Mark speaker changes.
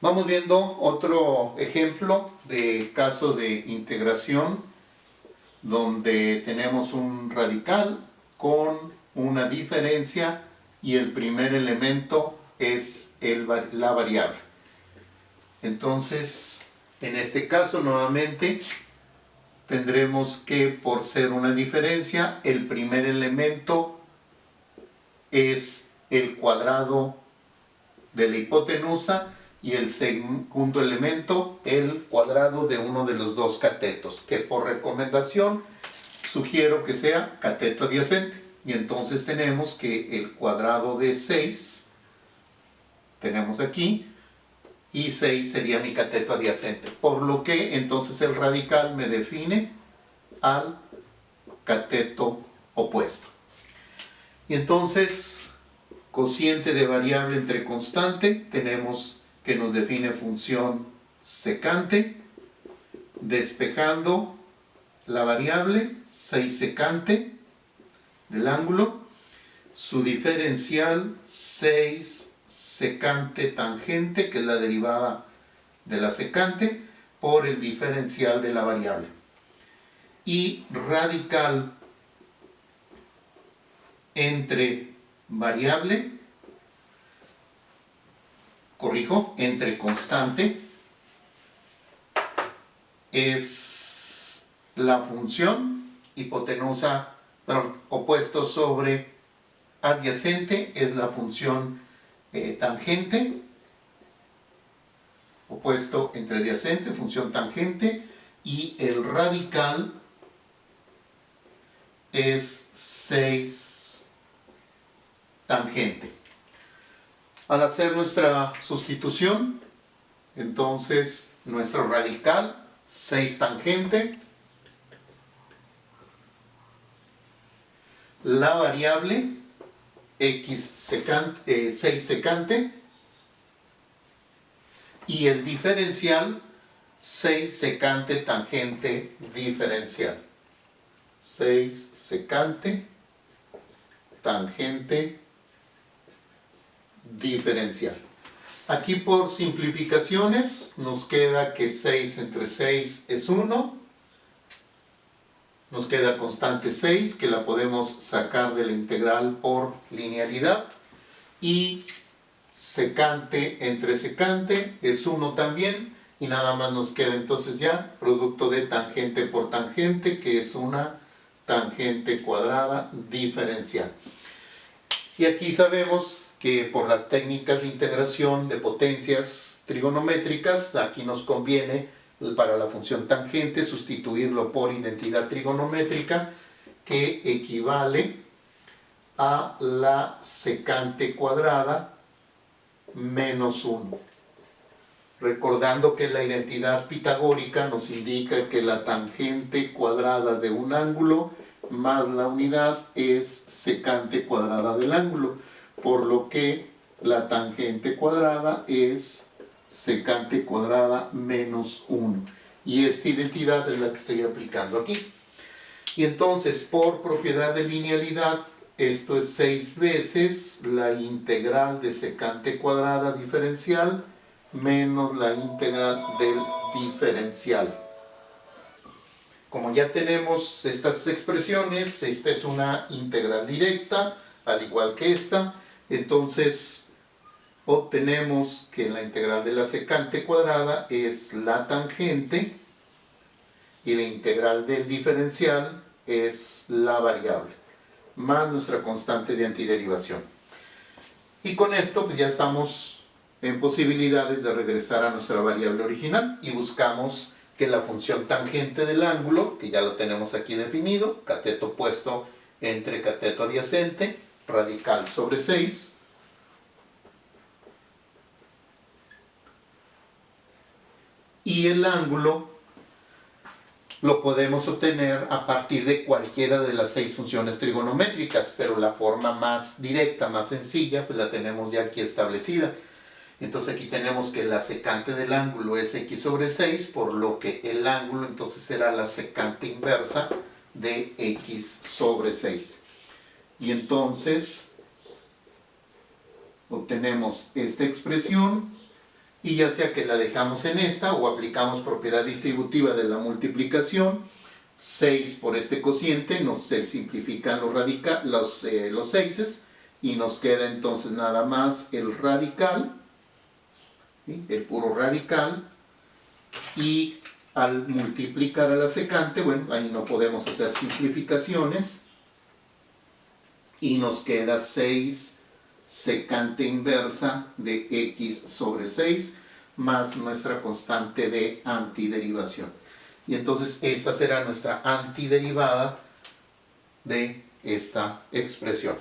Speaker 1: Vamos viendo otro ejemplo de caso de integración donde tenemos un radical con una diferencia y el primer elemento es la variable. Entonces, en este caso nuevamente tendremos que, por ser una diferencia, el primer elemento es el cuadrado de la hipotenusa y el segundo elemento el cuadrado de uno de los dos catetos, que por recomendación sugiero que sea cateto adyacente. Y entonces tenemos que el cuadrado de 6 tenemos aquí, y 6 sería mi cateto adyacente, por lo que entonces el radical me define al cateto opuesto. Y entonces, cociente de variable entre constante, tenemos que nos define función secante, despejando la variable 6 secante del ángulo, su diferencial 6 secante tangente, que es la derivada de la secante, por el diferencial de la variable. Y radical entre variable, entre constante, es la función hipotenusa, opuesto sobre adyacente, es la función tangente, opuesto entre adyacente, función tangente, y el radical es 6 tangente. Al hacer nuestra sustitución, entonces nuestro radical 6 tangente, la variable x secante, 6 secante, y el diferencial 6 secante tangente diferencial. 6 secante tangente diferencial. Aquí, por simplificaciones, nos queda que 6 entre 6 es 1. Nos queda constante 6, que la podemos sacar de la integral por linealidad. Y secante entre secante es 1 también. Y nada más nos queda entonces ya producto de tangente por tangente, que es una tangente cuadrada diferencial. Y aquí sabemos que por las técnicas de integración de potencias trigonométricas, aquí nos conviene para la función tangente sustituirlo por identidad trigonométrica, que equivale a la secante cuadrada menos 1. Recordando que la identidad pitagórica nos indica que la tangente cuadrada de un ángulo más la unidad es secante cuadrada del ángulo, por lo que la tangente cuadrada es secante cuadrada menos 1. Y esta identidad es la que estoy aplicando aquí. Y entonces, por propiedad de linealidad, esto es 6 veces la integral de secante cuadrada diferencial menos la integral del diferencial. Como ya tenemos estas expresiones, esta es una integral directa, al igual que esta, entonces obtenemos que la integral de la secante cuadrada es la tangente y la integral del diferencial es la variable, más nuestra constante de antiderivación. Y con esto pues ya estamos en posibilidades de regresar a nuestra variable original y buscamos que la función tangente del ángulo, que ya lo tenemos aquí definido, cateto opuesto entre cateto adyacente, radical sobre 6, y el ángulo lo podemos obtener a partir de cualquiera de las 6 funciones trigonométricas, pero la forma más directa, más sencilla, pues la tenemos ya aquí establecida. Entonces aquí tenemos que la secante del ángulo es x sobre 6, por lo que el ángulo entonces será la secante inversa de x sobre 6. Y entonces obtenemos esta expresión y ya sea que la dejamos en esta o aplicamos propiedad distributiva de la multiplicación, 6 por este cociente, se simplifican los seises y nos queda entonces nada más el radical, ¿sí? El puro radical, y al multiplicar a la secante, bueno, ahí no podemos hacer simplificaciones y nos queda 6 secante inversa de x sobre 6 más nuestra constante de antiderivación. Y entonces esta será nuestra antiderivada de esta expresión.